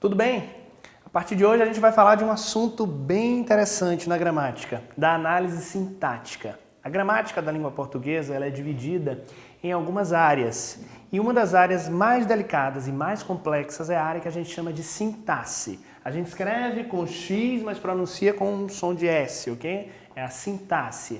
Tudo bem? A partir de hoje a gente vai falar de um assunto bem interessante na gramática, da análise sintática. A gramática da língua portuguesa ela é dividida em algumas áreas e uma das áreas mais delicadas e mais complexas é a área que a gente chama de sintaxe. A gente escreve com X, mas pronuncia com um som de S, ok? É a sintaxe.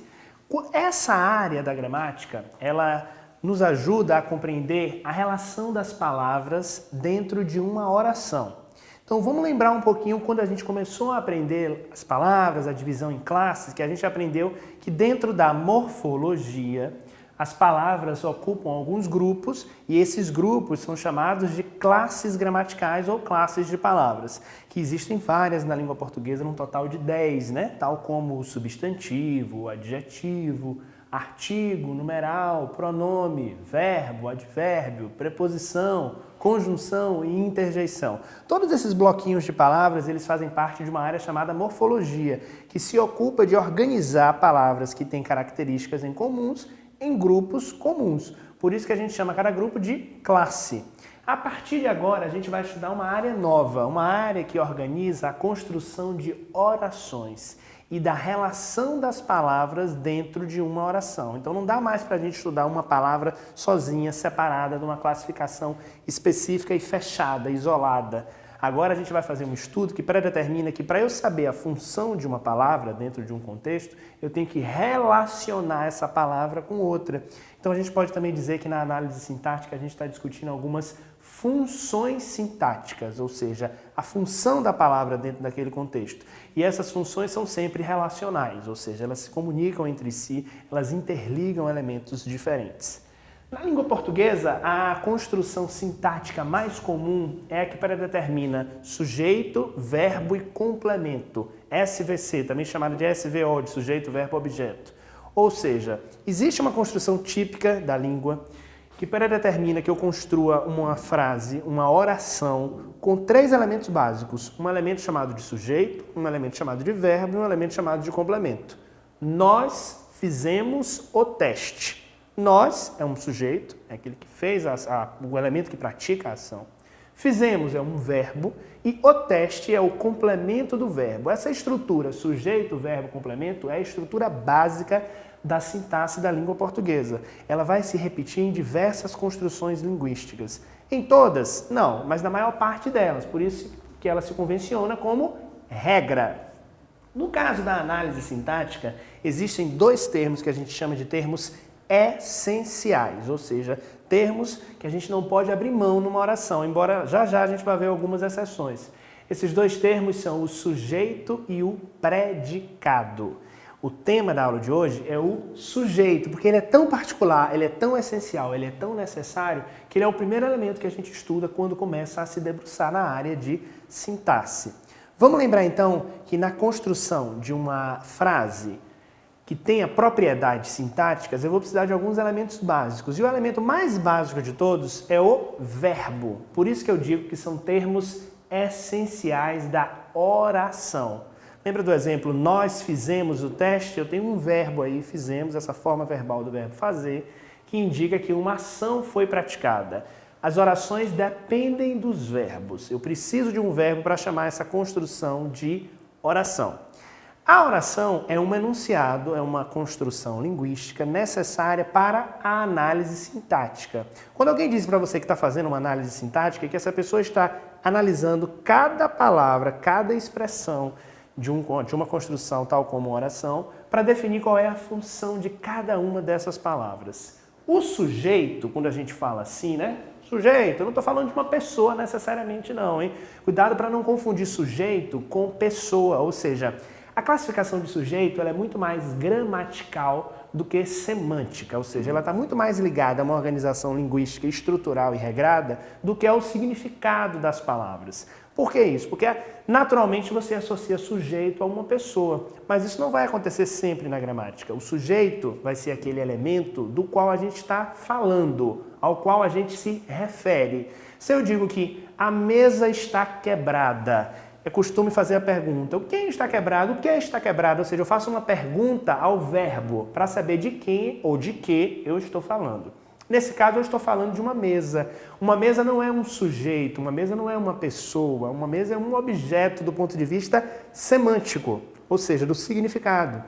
Essa área da gramática, ela nos ajuda a compreender a relação das palavras dentro de uma oração. Então vamos lembrar um pouquinho quando a gente começou a aprender as palavras, a divisão em classes, que a gente aprendeu que dentro da morfologia as palavras ocupam alguns grupos e esses grupos são chamados de classes gramaticais ou classes de palavras, que existem várias na língua portuguesa, num total de 10, né? Tal como o substantivo, o adjetivo, artigo, numeral, pronome, verbo, advérbio, preposição, conjunção e interjeição. Todos esses bloquinhos de palavras, eles fazem parte de uma área chamada morfologia, que se ocupa de organizar palavras que têm características em comuns em grupos comuns. Por isso que a gente chama cada grupo de classe. A partir de agora, a gente vai estudar uma área nova, uma área que organiza a construção de orações e da relação das palavras dentro de uma oração. Então não dá mais para a gente estudar uma palavra sozinha, separada de uma classificação específica e fechada, isolada. Agora a gente vai fazer um estudo que predetermina que para eu saber a função de uma palavra dentro de um contexto, eu tenho que relacionar essa palavra com outra. Então a gente pode também dizer que na análise sintática a gente está discutindo algumas funções sintáticas, ou seja, a função da palavra dentro daquele contexto. E essas funções são sempre relacionais, ou seja, elas se comunicam entre si, elas interligam elementos diferentes. Na língua portuguesa, a construção sintática mais comum é a que predetermina sujeito, verbo e complemento, SVC, também chamada de SVO, de sujeito, verbo, objeto. Ou seja, existe uma construção típica da língua que predetermina que eu construa uma frase, uma oração, com 3 elementos básicos. Um elemento chamado de sujeito, um elemento chamado de verbo e um elemento chamado de complemento. Nós fizemos o teste. Nós é um sujeito, é aquele que fez o elemento que pratica a ação. Fizemos é um verbo e o teste é o complemento do verbo. Essa estrutura, sujeito, verbo, complemento, é a estrutura básica da sintaxe da língua portuguesa. Ela vai se repetir em diversas construções linguísticas. Em todas? Não, mas na maior parte delas. Por isso que ela se convenciona como regra. No caso da análise sintática, existem 2 termos que a gente chama de termos essenciais, ou seja, termos que a gente não pode abrir mão numa oração, embora já a gente vai ver algumas exceções. Esses 2 termos são o sujeito e o predicado. O tema da aula de hoje é o sujeito, porque ele é tão particular, ele é tão essencial, ele é tão necessário, que ele é o primeiro elemento que a gente estuda quando começa a se debruçar na área de sintaxe. Vamos lembrar então que na construção de uma frase que tenha propriedades sintáticas, eu vou precisar de alguns elementos básicos. E o elemento mais básico de todos é o verbo. Por isso que eu digo que são termos essenciais da oração. Lembra do exemplo, nós fizemos o teste? Eu tenho um verbo aí, fizemos, essa forma verbal do verbo fazer, que indica que uma ação foi praticada. As orações dependem dos verbos. Eu preciso de um verbo para chamar essa construção de oração. A oração é um enunciado, é uma construção linguística necessária para a análise sintática. Quando alguém diz para você que está fazendo uma análise sintática, é que essa pessoa está analisando cada palavra, cada expressão de uma construção tal como uma oração, para definir qual é a função de cada uma dessas palavras. O sujeito, quando a gente fala assim, né? Sujeito, eu não estou falando de uma pessoa necessariamente não, hein? Cuidado para não confundir sujeito com pessoa, ou seja, a classificação de sujeito ela é muito mais gramatical do que semântica, ou seja, ela está muito mais ligada a uma organização linguística estrutural e regrada do que ao significado das palavras. Por que isso? Porque naturalmente você associa sujeito a uma pessoa, mas isso não vai acontecer sempre na gramática. O sujeito vai ser aquele elemento do qual a gente está falando, ao qual a gente se refere. Se eu digo que a mesa está quebrada, é costume fazer a pergunta, o que está quebrado? O que está quebrado? Ou seja, eu faço uma pergunta ao verbo para saber de quem ou de que eu estou falando. Nesse caso, eu estou falando de uma mesa. Uma mesa não é um sujeito, uma mesa não é uma pessoa, uma mesa é um objeto do ponto de vista semântico, ou seja, do significado.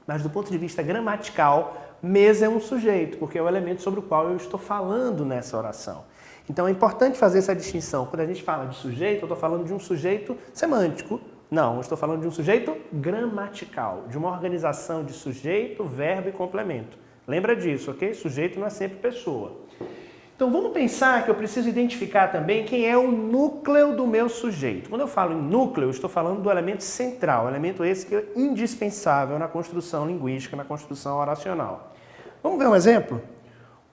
Mas do ponto de vista gramatical, mesa é um sujeito, porque é o elemento sobre o qual eu estou falando nessa oração. Então é importante fazer essa distinção. Quando a gente fala de sujeito, eu estou falando de um sujeito semântico. Não, eu estou falando de um sujeito gramatical, de uma organização de sujeito, verbo e complemento. Lembra disso, ok? Sujeito não é sempre pessoa. Então vamos pensar que eu preciso identificar também quem é o núcleo do meu sujeito. Quando eu falo em núcleo, eu estou falando do elemento central, elemento esse que é indispensável na construção linguística, na construção oracional. Vamos ver um exemplo?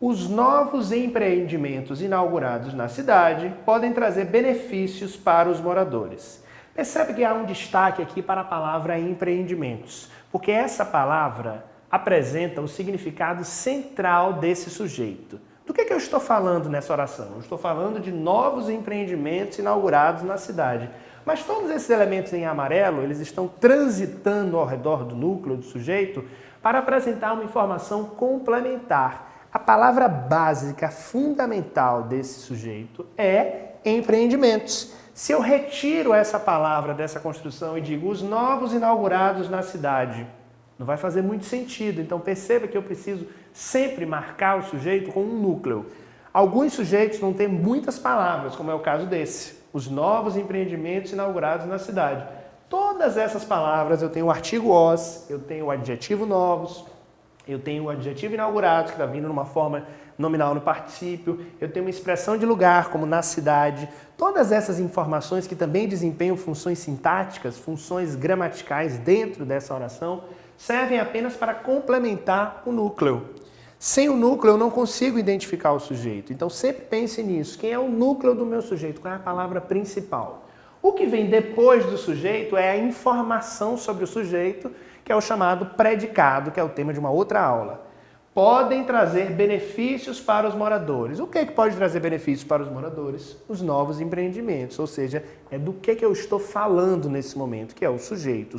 Os novos empreendimentos inaugurados na cidade podem trazer benefícios para os moradores. Percebe que há um destaque aqui para a palavra empreendimentos, porque essa palavra apresenta o significado central desse sujeito. Do que eu estou falando nessa oração? Eu estou falando de novos empreendimentos inaugurados na cidade. Mas todos esses elementos em amarelo, eles estão transitando ao redor do núcleo do sujeito para apresentar uma informação complementar. A palavra básica, fundamental desse sujeito é empreendimentos. Se eu retiro essa palavra dessa construção e digo os novos inaugurados na cidade, não vai fazer muito sentido. Então perceba que eu preciso sempre marcar o sujeito com um núcleo. Alguns sujeitos vão ter muitas palavras, como é o caso desse. Os novos empreendimentos inaugurados na cidade. Todas essas palavras, eu tenho o artigo os, eu tenho o adjetivo novos, eu tenho o adjetivo inaugurado, que está vindo numa forma nominal no particípio, eu tenho uma expressão de lugar, como na cidade. Todas essas informações que também desempenham funções sintáticas, funções gramaticais dentro dessa oração, servem apenas para complementar o núcleo. Sem o núcleo eu não consigo identificar o sujeito. Então sempre pense nisso. Quem é o núcleo do meu sujeito? Qual é a palavra principal? O que vem depois do sujeito é a informação sobre o sujeito, que é o chamado predicado, que é o tema de uma outra aula. Podem trazer benefícios para os moradores. O que pode trazer benefícios para os moradores? Os novos empreendimentos, ou seja, é do que eu estou falando nesse momento, que é o sujeito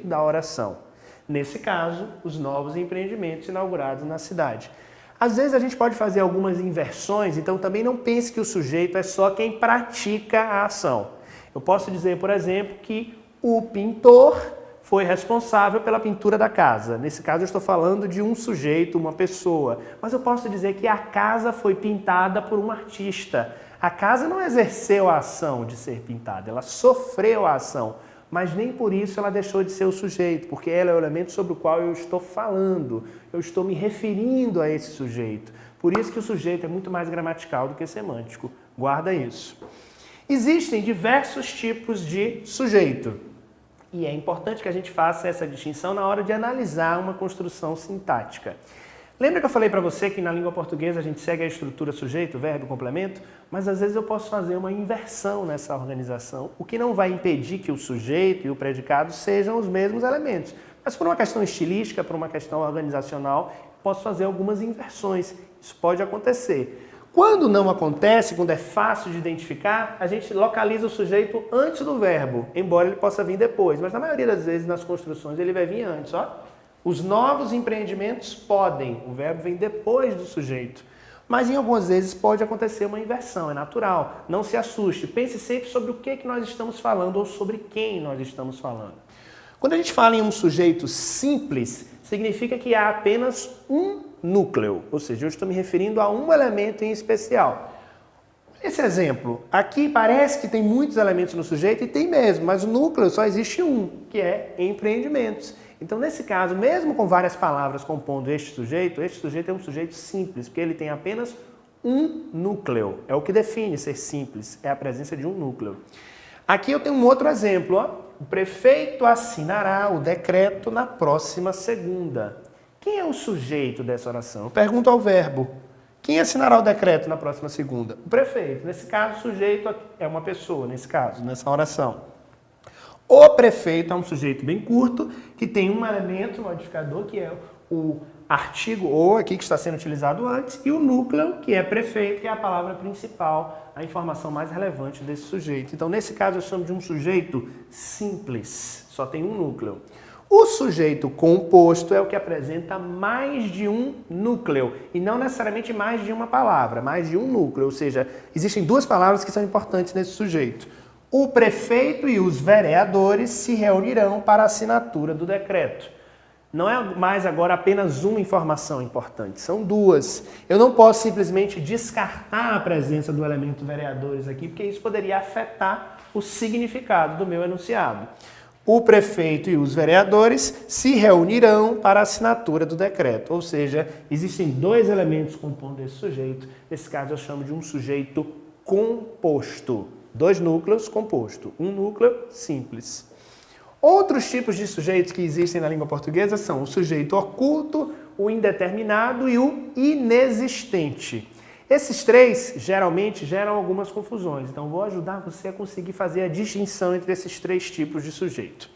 da oração. Nesse caso, os novos empreendimentos inaugurados na cidade. Às vezes a gente pode fazer algumas inversões, então também não pense que o sujeito é só quem pratica a ação. Eu posso dizer, por exemplo, que o pintor foi responsável pela pintura da casa. Nesse caso eu estou falando de um sujeito, uma pessoa. Mas eu posso dizer que a casa foi pintada por um artista. A casa não exerceu a ação de ser pintada, ela sofreu a ação. Mas nem por isso ela deixou de ser o sujeito, porque ela é o elemento sobre o qual eu estou falando, eu estou me referindo a esse sujeito. Por isso que o sujeito é muito mais gramatical do que semântico. Guarda isso. Existem diversos tipos de sujeito. E é importante que a gente faça essa distinção na hora de analisar uma construção sintática. Lembra que eu falei para você que na língua portuguesa a gente segue a estrutura sujeito, verbo, complemento? Mas às vezes eu posso fazer uma inversão nessa organização, o que não vai impedir que o sujeito e o predicado sejam os mesmos elementos. Mas por uma questão estilística, por uma questão organizacional, posso fazer algumas inversões. Isso pode acontecer. Quando não acontece, quando é fácil de identificar, a gente localiza o sujeito antes do verbo, embora ele possa vir depois. Mas na maioria das vezes nas construções ele vai vir antes, ó. Os novos empreendimentos podem, o verbo vem depois do sujeito. Mas em algumas vezes pode acontecer uma inversão, é natural. Não se assuste, pense sempre sobre o que nós estamos falando ou sobre quem nós estamos falando. Quando a gente fala em um sujeito simples, significa que há apenas um núcleo, ou seja, eu estou me referindo a um elemento em especial. Esse exemplo, aqui parece que tem muitos elementos no sujeito e tem mesmo, mas o núcleo só existe um, que é empreendimentos. Então, nesse caso, mesmo com várias palavras compondo este sujeito é um sujeito simples, porque ele tem apenas um núcleo. É o que define ser simples, é a presença de um núcleo. Aqui eu tenho um outro exemplo, ó. O prefeito assinará o decreto na próxima segunda. Quem é o sujeito dessa oração? Eu pergunto ao verbo. Quem assinará o decreto na próxima segunda? O prefeito. Nesse caso, o sujeito é uma pessoa, nesse caso, nessa oração. O prefeito é um sujeito bem curto, que tem um elemento modificador, que é o artigo o aqui que está sendo utilizado antes, e o núcleo, que é prefeito, que é a palavra principal, a informação mais relevante desse sujeito. Então, nesse caso, eu chamo de um sujeito simples, só tem um núcleo. O sujeito composto é o que apresenta mais de um núcleo, e não necessariamente mais de uma palavra, mais de um núcleo, ou seja, existem duas palavras que são importantes nesse sujeito. O prefeito e os vereadores se reunirão para a assinatura do decreto. Não é mais agora apenas uma informação importante, são duas. Eu não posso simplesmente descartar a presença do elemento vereadores aqui, porque isso poderia afetar o significado do meu enunciado. O prefeito e os vereadores se reunirão para a assinatura do decreto, ou seja, existem dois elementos compondo esse sujeito. Nesse caso eu chamo de um sujeito composto. Dois núcleos composto, um núcleo simples. Outros tipos de sujeitos que existem na língua portuguesa são o sujeito oculto, o indeterminado e o inexistente. Esses três geralmente geram algumas confusões, então vou ajudar você a conseguir fazer a distinção entre esses três tipos de sujeito.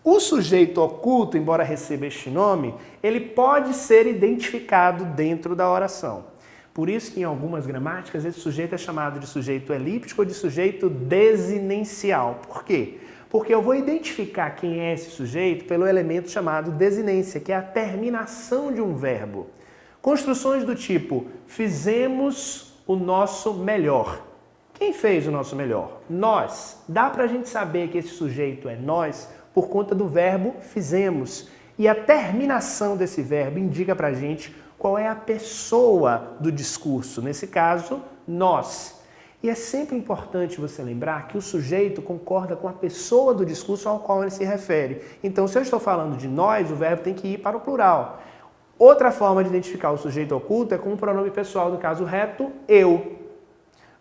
O sujeito oculto, embora receba este nome, ele pode ser identificado dentro da oração. Por isso que em algumas gramáticas esse sujeito é chamado de sujeito elíptico ou de sujeito desinencial. Por quê? Porque eu vou identificar quem é esse sujeito pelo elemento chamado desinência, que é a terminação de um verbo. Construções do tipo, fizemos o nosso melhor. Quem fez o nosso melhor? Nós. Dá pra gente saber que esse sujeito é nós por conta do verbo fizemos. E a terminação desse verbo indica pra gente qual é a pessoa do discurso. Nesse caso, nós. E é sempre importante você lembrar que o sujeito concorda com a pessoa do discurso ao qual ele se refere. Então, se eu estou falando de nós, o verbo tem que ir para o plural. Outra forma de identificar o sujeito oculto é com o pronome pessoal, no caso reto, eu.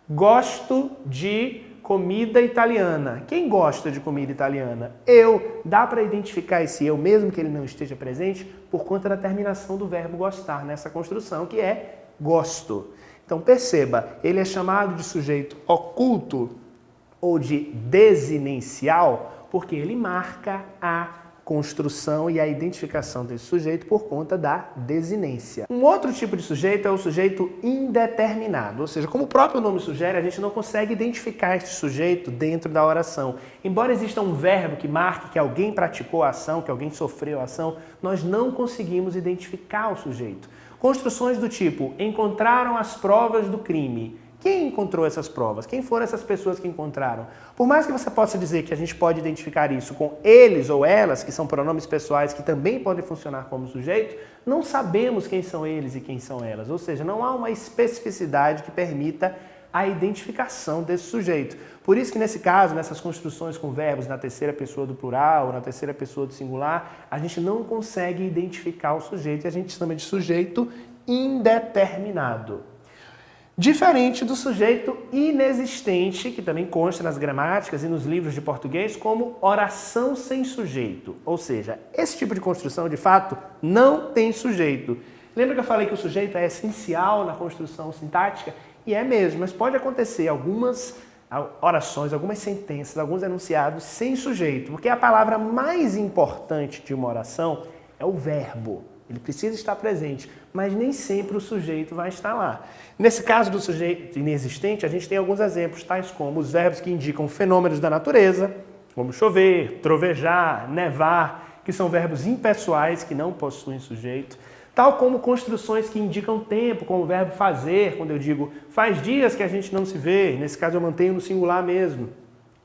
Gosto de comida italiana. Quem gosta de comida italiana? Eu. Dá para identificar esse eu, mesmo que ele não esteja presente, por conta da terminação do verbo gostar nessa construção, que é gosto. Então perceba, ele é chamado de sujeito oculto ou de desinencial porque ele marca a construção e a identificação desse sujeito por conta da desinência. Um outro tipo de sujeito é o sujeito indeterminado, ou seja, como o próprio nome sugere, a gente não consegue identificar esse sujeito dentro da oração. Embora exista um verbo que marque que alguém praticou a ação, que alguém sofreu a ação, nós não conseguimos identificar o sujeito. Construções do tipo, encontraram as provas do crime. Quem encontrou essas provas? Quem foram essas pessoas que encontraram? Por mais que você possa dizer que a gente pode identificar isso com eles ou elas, que são pronomes pessoais que também podem funcionar como sujeito, não sabemos quem são eles e quem são elas. Ou seja, não há uma especificidade que permita a identificação desse sujeito. Por isso que nesse caso, nessas construções com verbos na terceira pessoa do plural ou na terceira pessoa do singular, a gente não consegue identificar o sujeito e a gente chama de sujeito indeterminado. Diferente do sujeito inexistente, que também consta nas gramáticas e nos livros de português como oração sem sujeito. Ou seja, esse tipo de construção, de fato, não tem sujeito. Lembra que eu falei que o sujeito é essencial na construção sintática? E é mesmo, mas pode acontecer algumas orações, algumas sentenças, alguns enunciados sem sujeito, porque a palavra mais importante de uma oração é o verbo. Ele precisa estar presente, mas nem sempre o sujeito vai estar lá. Nesse caso do sujeito inexistente, a gente tem alguns exemplos, tais como os verbos que indicam fenômenos da natureza, como chover, trovejar, nevar, que são verbos impessoais que não possuem sujeito, tal como construções que indicam tempo, como o verbo fazer, quando eu digo faz dias que a gente não se vê, nesse caso eu mantenho no singular mesmo,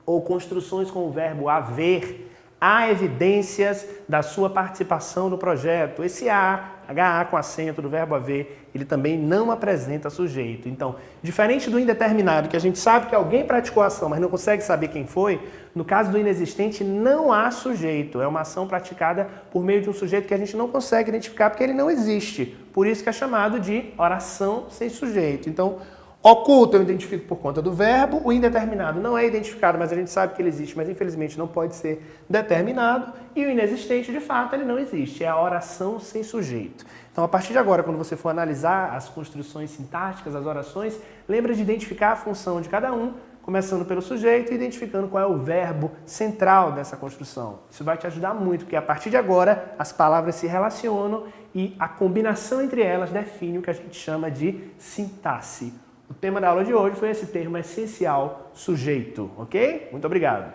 ou construções com o verbo haver, há evidências da sua participação no projeto. Esse HA com acento do verbo haver, ele também não apresenta sujeito. Então, diferente do indeterminado, que a gente sabe que alguém praticou a ação, mas não consegue saber quem foi, no caso do inexistente não há sujeito. É uma ação praticada por meio de um sujeito que a gente não consegue identificar porque ele não existe. Por isso que é chamado de oração sem sujeito. Então, oculto eu identifico por conta do verbo, o indeterminado não é identificado, mas a gente sabe que ele existe, mas infelizmente não pode ser determinado, e o inexistente, de fato, ele não existe, é a oração sem sujeito. Então, a partir de agora, quando você for analisar as construções sintáticas, as orações, lembra de identificar a função de cada um, começando pelo sujeito e identificando qual é o verbo central dessa construção. Isso vai te ajudar muito, porque a partir de agora as palavras se relacionam e a combinação entre elas define o que a gente chama de sintaxe. O tema da aula de hoje foi esse termo essencial, sujeito, ok? Muito obrigado.